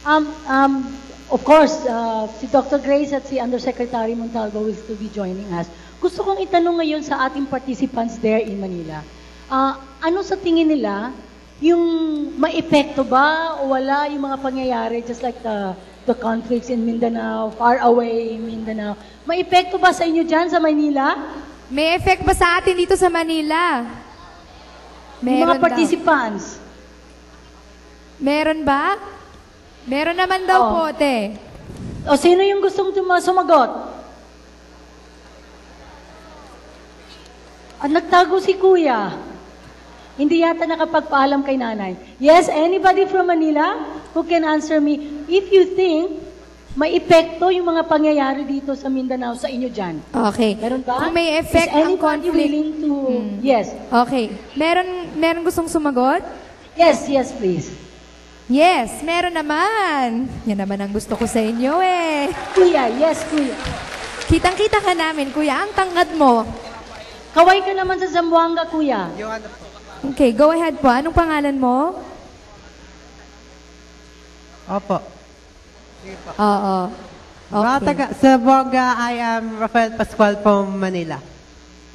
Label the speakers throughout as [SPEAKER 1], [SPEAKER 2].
[SPEAKER 1] Um, um, of course, si Dr. Grace at si Undersecretary Montalvo will still be joining us. Gusto kong itanong ngayon sa ating participants there in Manila. Ano sa tingin nila, yung maepekto ba o wala yung mga pangyayari just like the conflicts in Mindanao, far away in Mindanao. Maepekto ba sa inyo dyan sa Manila?
[SPEAKER 2] May effect ba sa atin dito sa Manila?
[SPEAKER 1] Yung mga participants.
[SPEAKER 2] Meron ba? Meron naman daw po, te.
[SPEAKER 1] O sino yung gustong sumagot? At nagtago si Kuya. Hindi yata nakapagpaalam kay nanay. Yes, anybody from Manila who can answer me if you think may epekto yung mga pangyayari dito sa Mindanao sa inyo dyan.
[SPEAKER 2] Okay.
[SPEAKER 1] Meron ba?
[SPEAKER 2] Kung may effect ang conflict.
[SPEAKER 1] Willing to... Yes.
[SPEAKER 2] Okay. Meron gustong sumagot?
[SPEAKER 1] Yes, yes, please.
[SPEAKER 2] Yes, meron naman. Yan naman ang gusto ko sa inyo eh.
[SPEAKER 1] Kuya, yes, Kuya.
[SPEAKER 2] Kitang-kita ka namin, Kuya. Ang tangkad mo.
[SPEAKER 1] Kaway ka naman sa Zamboanga, Kuya.
[SPEAKER 3] Yung ano po.
[SPEAKER 2] Okay, go ahead po. Anong pangalan mo?
[SPEAKER 3] Opo. Sige po.
[SPEAKER 2] Oo.
[SPEAKER 3] Mga
[SPEAKER 2] Okay.
[SPEAKER 3] taga, sa Bonga, I am Rafael Pascual from Manila.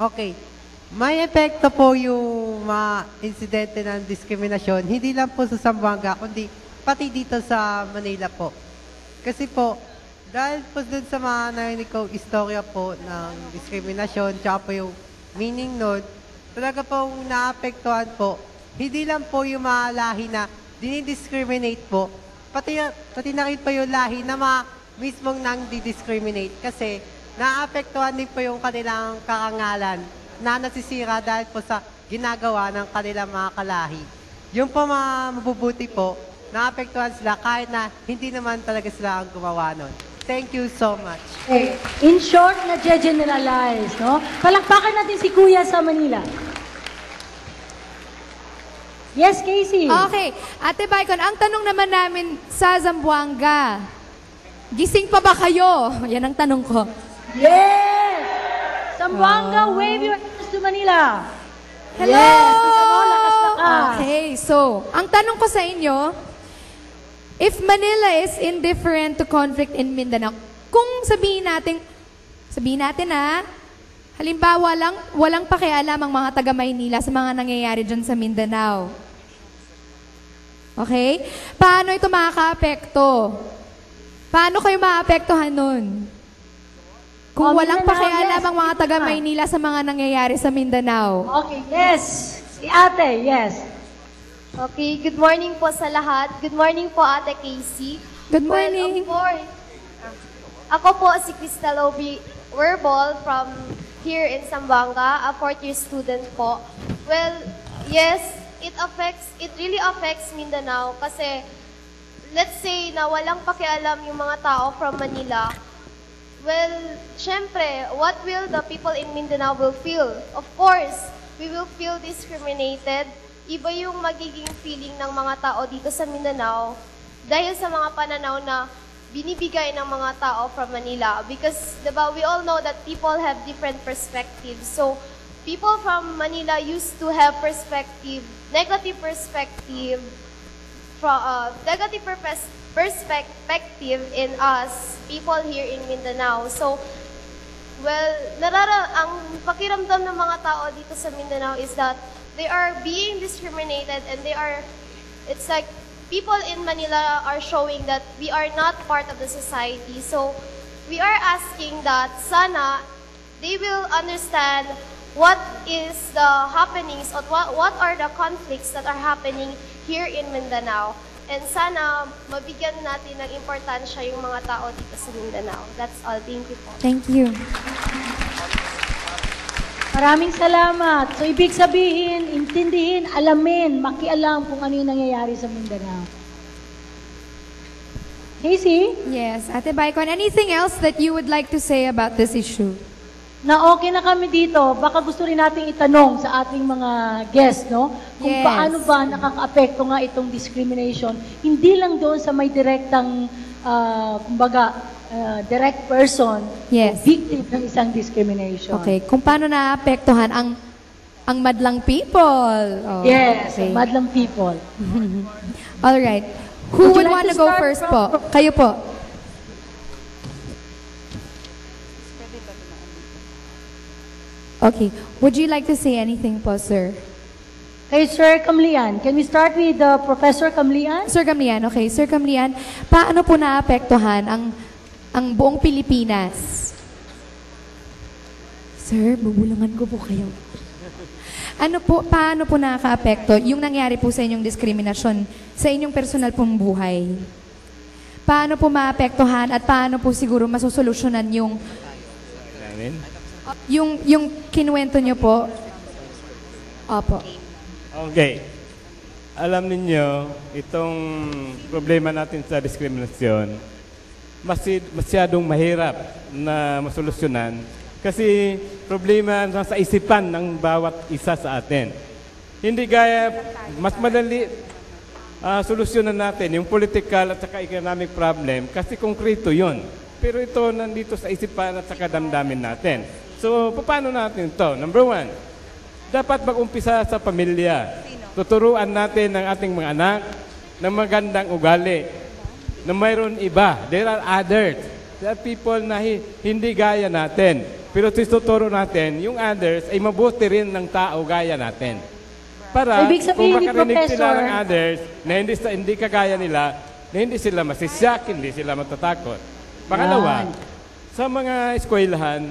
[SPEAKER 3] Okay. May epekto po yung mga insidente ng diskriminasyon, hindi lang po sa Zamboanga, kundi pati dito sa Manila po. Kasi po, dahil po dun sa mga narinig ko istorya po ng diskriminasyon, tsaka po yung meaning nun, talaga pong naapektuhan po, hindi lang po yung mga lahi na dinidiscriminate po, pati na rin po yung lahi na mismong nang didiscriminate kasi naapektuhan din po yung kanilang karangalan na nasisira dahil po sa ginagawa ng kanilang mga kalahi. Yung po mga mabubuti po, naapektuhan sila kahit na hindi naman talaga sila ang gumawa nun. Thank you so much.
[SPEAKER 1] Okay. In short, na-generalize, no? Palakpakan natin si Kuya sa Manila. Yes, Casey.
[SPEAKER 2] Okay. Ate Baikon, ang tanong naman namin sa Zamboanga, gising pa ba kayo? Yan ang tanong ko.
[SPEAKER 1] Yes! Zamboanga, wave your hands to Manila.
[SPEAKER 2] Hello!
[SPEAKER 1] Yes, lakas-lakas.
[SPEAKER 2] Okay, so, ang tanong ko sa inyo, if Manila is indifferent to conflict in Mindanao, kung sabihin natin halimbawa lang, walang pakialam ang mga taga Maynila sa mga nangyayari dyan sa Mindanao. Okay? Paano ito makaka-apekto? Paano kayo maapektuhan nun? Kung walang pakialam ang mga taga Maynila sa mga nangyayari sa Mindanao.
[SPEAKER 1] Okay, yes. Si ate, yes.
[SPEAKER 4] Okay, good morning po sa lahat. Good morning po, Ate Casey.
[SPEAKER 2] Good morning.
[SPEAKER 4] Well, of course, ako po si Crystal Obi Werbol from here in Zamboanga, a fourth-year student po. Well, yes, it really affects Mindanao kasi let's say na walang pakialam yung mga tao from Manila. Well, syempre, what will the people in Mindanao will feel? Of course, we will feel discriminated. Iba yung magiging feeling ng mga tao dito sa Mindanao dahil sa mga pananaw na binibigay ng mga tao from Manila. Because, diba, we all know that people have different perspectives. So, people from Manila used to have negative perspective in us, people here in Mindanao. So, well, ang pakiramdam ng mga tao dito sa Mindanao is that they are being discriminated and it's like people in Manila are showing that we are not part of the society. So, we are asking that sana they will understand what is the happenings or what are the conflicts that are happening here in Mindanao. And sana mabigyan natin ng importansya yung mga tao dito sa Mindanao. That's all. Thank you po.
[SPEAKER 2] Thank you.
[SPEAKER 1] Maraming salamat. So, ibig sabihin, intindihin, alamin, makialam kung ano yung nangyayari sa Mindanao. Casey?
[SPEAKER 2] Yes, Ate Baikon, anything else that you would like to say about this issue?
[SPEAKER 1] Na okay na kami dito, baka gusto rin nating itanong sa ating mga guests, no? Kung
[SPEAKER 2] Yes.
[SPEAKER 1] paano ba nakaka-apekto nga itong discrimination, hindi lang doon sa may direktang, direct person,
[SPEAKER 2] Yes.
[SPEAKER 1] victim ng isang discrimination.
[SPEAKER 2] Okay, kung paano naapektuhan ang madlang people. Oh,
[SPEAKER 1] Yes,
[SPEAKER 2] okay.
[SPEAKER 1] madlang people.
[SPEAKER 2] All right. Who
[SPEAKER 1] Would you
[SPEAKER 2] would
[SPEAKER 1] like
[SPEAKER 2] want to
[SPEAKER 1] to
[SPEAKER 2] go
[SPEAKER 1] start
[SPEAKER 2] first
[SPEAKER 1] from-
[SPEAKER 2] po? Kayo po. Okay. Would you like to say anything po, sir?
[SPEAKER 1] Kay Sir Camlian. Can we start with Professor Camlian?
[SPEAKER 2] Sir Camlian, okay. Sir Camlian, paano po naapektuhan ang buong Pilipinas? Sir, bubulangan ko po kayo. Paano po nakaka-apekto yung nangyari po sa inyong diskriminasyon sa inyong personal pong buhay? Paano po maapektuhan at paano po siguro masusolusyonan yung kinuwento nyo po? Opo.
[SPEAKER 5] Okay. Alam ninyo, itong problema natin sa diskriminasyon, masyadong mahirap na masolusyonan kasi problema sa isipan ng bawat isa sa atin. Hindi gaya, mas madali solusyonan natin yung political at saka economic problem kasi konkreto yun. Pero ito nandito sa isipan at saka damdamin natin. So, paano natin ito? Number one, dapat mag-umpisa sa pamilya. Tuturuan natin ang ating mga anak ng magandang ugali na mayroon iba. There are others. There are people na hindi gaya natin. Pero tuturo natin, yung others ay mabuti rin ng tao gaya natin. Para
[SPEAKER 1] Ibig
[SPEAKER 5] kung
[SPEAKER 1] sabihin ni
[SPEAKER 5] makarinig sila
[SPEAKER 1] Professor,
[SPEAKER 5] ng others na hindi kagaya nila, na hindi sila masisyak, hindi sila matatakot. Pangalawa, sa mga eskwelahan,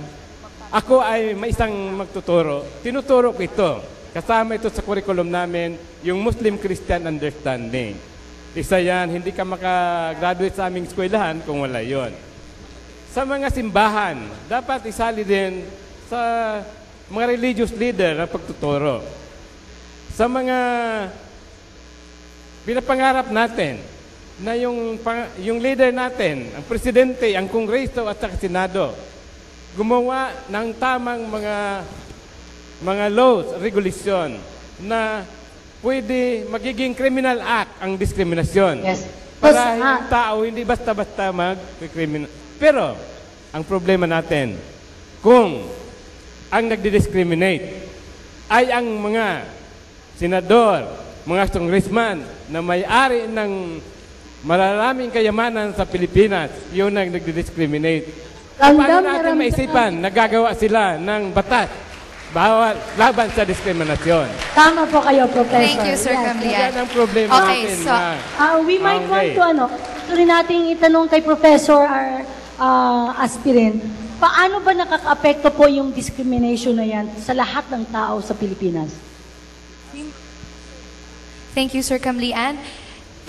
[SPEAKER 5] ako ay may isang magtuturo. Tinuturo ko ito. Kasama ito sa curriculum namin, yung Muslim-Christian understanding. Isa yan, hindi ka makagraduate sa aming eskwelahan kung wala yon. Sa mga simbahan, dapat isali din sa mga religious leader na pagtuturo. Sa mga pinapangarap natin na yung leader natin, ang presidente, ang kongreso at sa senado, gumawa ng tamang mga laws, regulation na pwede magiging criminal act ang diskriminasyon.
[SPEAKER 1] Yes.
[SPEAKER 5] Para yung tao hindi basta-basta mag-criminal. Pero, ang problema natin, kung ang nagdi-discriminate ay ang mga senador, mga congressman na may-ari ng malalaming kayamanan sa Pilipinas, yun ang nagdi-discriminate. Paano natin maisipan na gagawa sila ng batas bawal laban sa diskriminasyon?
[SPEAKER 1] Tama po kayo, Professor.
[SPEAKER 2] Thank you, Sir Camlian.
[SPEAKER 5] Yan ang problema
[SPEAKER 2] Okay,
[SPEAKER 5] natin.
[SPEAKER 2] so,
[SPEAKER 1] We might want
[SPEAKER 5] Okay.
[SPEAKER 1] to, gusto rin nating itanong kay Professor aspirant, paano ba nakaka-apekto po yung discrimination na yan sa lahat ng tao sa Pilipinas?
[SPEAKER 2] Thank you, Sir Camlian.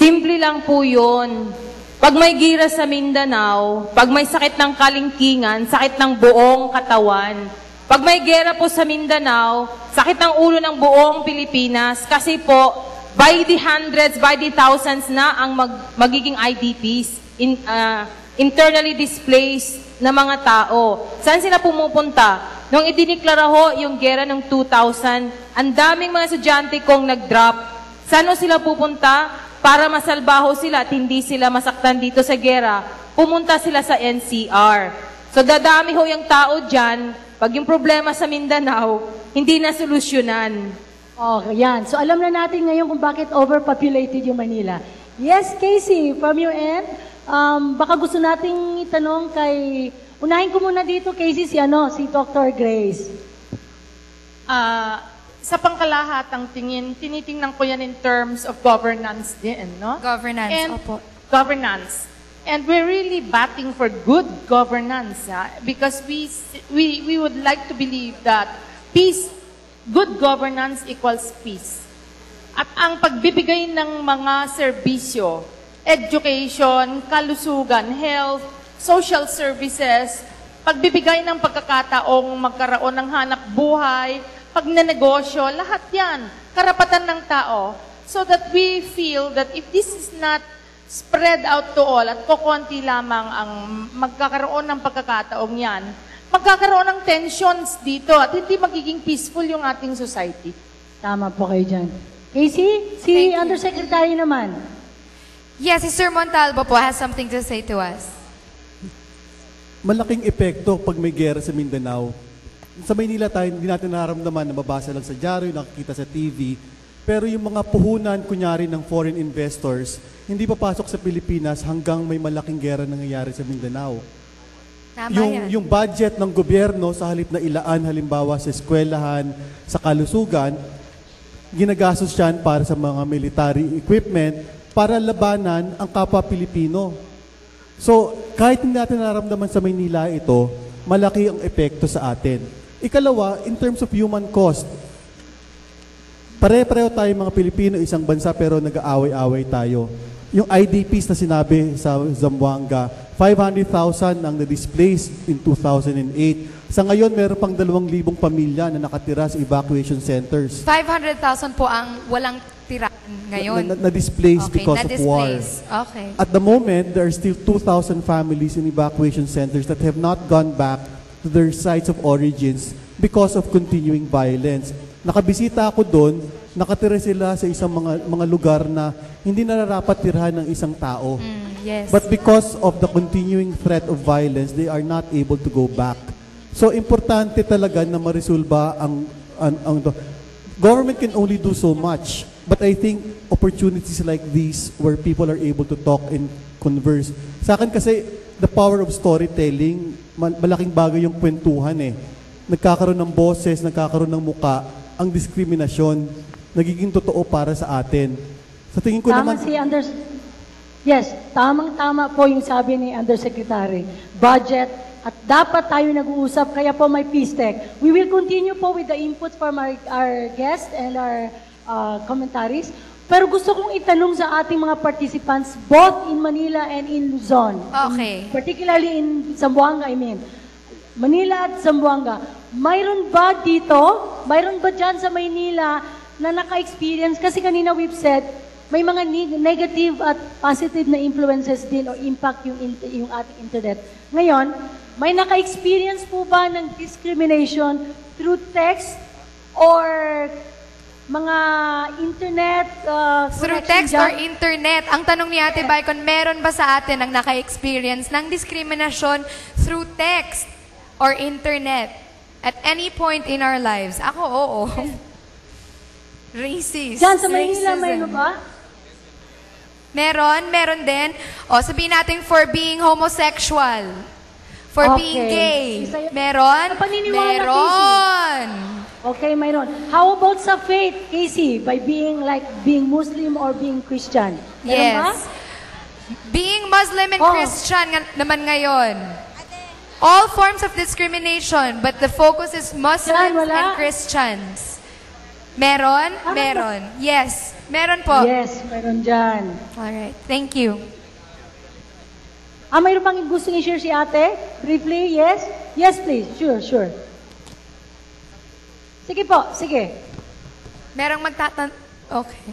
[SPEAKER 6] Simple lang po yun. Pag may gira sa Mindanao, pag may sakit ng kalingkingan, sakit ng buong katawan. Pag may gera po sa Mindanao, sakit ng ulo ng buong Pilipinas. Kasi po, by the hundreds, by the thousands na ang magiging IDPs, internally displaced na mga tao. Saan sila pumupunta? Nung idiniklara ho yung gera ng 2000, ang daming mga estudyante kong nag-drop. Saan sila pupunta? Para masalbaho sila at hindi sila masaktan dito sa gera, pumunta sila sa NCR. So dadami ho yung tao dyan, pag yung problema sa Mindanao, hindi na solusyonan.
[SPEAKER 1] Okay, yan. So alam na natin ngayon kung bakit overpopulated yung Manila. Yes, Casey, from your end, baka gusto nating itanong kay... Unahin ko muna dito, Casey, si Dr. Grace.
[SPEAKER 7] Sa pangkalahatang tingin, tinitingnan ko yan in terms of governance din, no?
[SPEAKER 2] Governance,
[SPEAKER 7] And
[SPEAKER 2] opo.
[SPEAKER 7] governance. And we're really batting for good governance, because we would like to believe that peace, good governance equals peace. At ang pagbibigay ng mga serbisyo, education, kalusugan, health, social services, pagbibigay ng pagkakataong magkaroon ng hanap buhay, pagnenegosyo, lahat yan, karapatan ng tao. So that we feel that if this is not spread out to all at kukunti lamang ang magkakaroon ng pagkakataong yan, magkakaroon ng tensions dito at hindi magiging peaceful yung ating society.
[SPEAKER 1] Tama po kayo dyan. Casey, si
[SPEAKER 2] Thank you.
[SPEAKER 1] Undersecretary naman.
[SPEAKER 2] Yes, si Sir Montalvo po has something to say to us.
[SPEAKER 8] Malaking epekto pag may gera sa Mindanao. Sa Maynila tayo, hindi natin nararamdaman, nababasa lang sa dyaryo, nakikita sa TV. Pero yung mga puhunan, kunyari ng foreign investors, hindi papasok sa Pilipinas hanggang may malaking gera nangyayari sa Mindanao.
[SPEAKER 2] Tama yan.
[SPEAKER 8] Yung budget ng gobyerno sa halip na ilaan, halimbawa sa eskwelahan, sa kalusugan, ginagastos yan para sa mga military equipment para labanan ang kapwa Pilipino. So, kahit hindi natin nararamdaman sa Maynila ito, malaki ang epekto sa atin. Ikalawa, in terms of human cost, pare-pareho tayo mga Pilipino, isang bansa pero nag-aaway-away tayo. Yung IDPs na sinabi sa Zamboanga, 500,000 ang na-displaced in 2008. Sa ngayon, meron pang 2,000 pamilya na nakatira sa evacuation centers.
[SPEAKER 2] 500,000 po ang walang tiraan ngayon.
[SPEAKER 8] Na-displaced because of war.
[SPEAKER 2] Okay.
[SPEAKER 8] At the moment, there are still 2,000 families in evacuation centers that have not gone back to their sites of origins because of continuing violence. Nakabisita ako doon, nakatira sila sa isang mga lugar na hindi nararapat tirahan ng isang tao.
[SPEAKER 2] Yes.
[SPEAKER 8] But because of the continuing threat of violence, they are not able to go back. So, importante talaga na maresolba ang government can only do so much. But I think opportunities like these where people are able to talk and converse. Sa akin kasi, the power of storytelling, malaking bagay yung kwentuhan eh. Nagkakaroon ng boses, nagkakaroon ng muka, ang diskriminasyon, nagiging totoo para sa atin. Sa tingin ko naman...
[SPEAKER 1] Yes, tamang-tama po yung sabi ni Undersecretary. Budget, at dapat tayo nag-uusap, kaya po may Peace Tech. We will continue po with the inputs from our guests and our commentaries. Pero gusto kong itanong sa ating mga participants, both in Manila and in Luzon.
[SPEAKER 2] Okay.
[SPEAKER 1] Particularly in Zamboanga, I mean. Manila at Zamboanga. Mayroon ba dyan sa Maynila na naka-experience? Kasi kanina we've said, may mga negative at positive na influences din o impact yung ating internet. Ngayon, may naka-experience po ba ng discrimination through text or mga internet?
[SPEAKER 2] Through text or internet? Ang tanong ni Ate Baikon, meron ba sa atin ang naka-experience ng diskriminasyon through text or internet? At any point in our lives. Ako, oo. Racist.
[SPEAKER 1] Diyan sa Maynila, mayroon ba?
[SPEAKER 2] Meron din. O, sabihin natin for being homosexual. For being gay. Meron? Meron.
[SPEAKER 1] Okay, mayroon. How about sa faith, Casey? By being Muslim or being Christian? Meron ba?
[SPEAKER 2] Being Muslim and Christian naman ngayon. All forms of discrimination, but the focus is Muslims and Christians. Meron? Meron. Yes. Meron po.
[SPEAKER 1] Yes, meron dyan.
[SPEAKER 2] Alright. Thank you.
[SPEAKER 1] Mayroon bang gusto i-share si ate? Briefly, yes? Yes, please. Sure. Sige po, sige.
[SPEAKER 2] Merong Okay.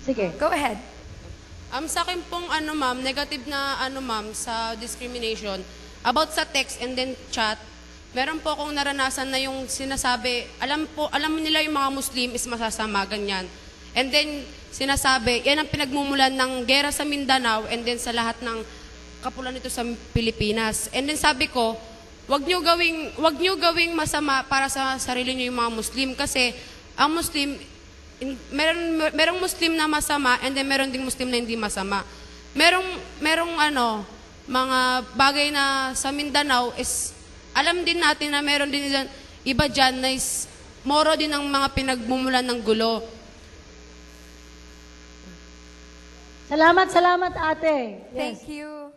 [SPEAKER 1] Sige.
[SPEAKER 2] Go ahead.
[SPEAKER 9] Sa akin pong ma'am, negative na ma'am sa discrimination. About sa text and then chat, meron po akong naranasan na yung sinasabi, alam nila yung mga Muslim is masasama, ganyan. And then, sinasabi, yan ang pinagmumulan ng gera sa Mindanao and then sa lahat ng kapulan nito sa Pilipinas. And then sabi ko, wag nyo gawing masama para sa sarili nyo yung mga Muslim kasi ang Muslim, merong Muslim na masama and then meron ding Muslim na hindi masama. Merong mga bagay na sa Mindanao is, alam din natin na meron din iba dyan na is moro din ang mga pinagmumulan ng gulo.
[SPEAKER 1] Salamat ate. Yes.
[SPEAKER 2] Thank you.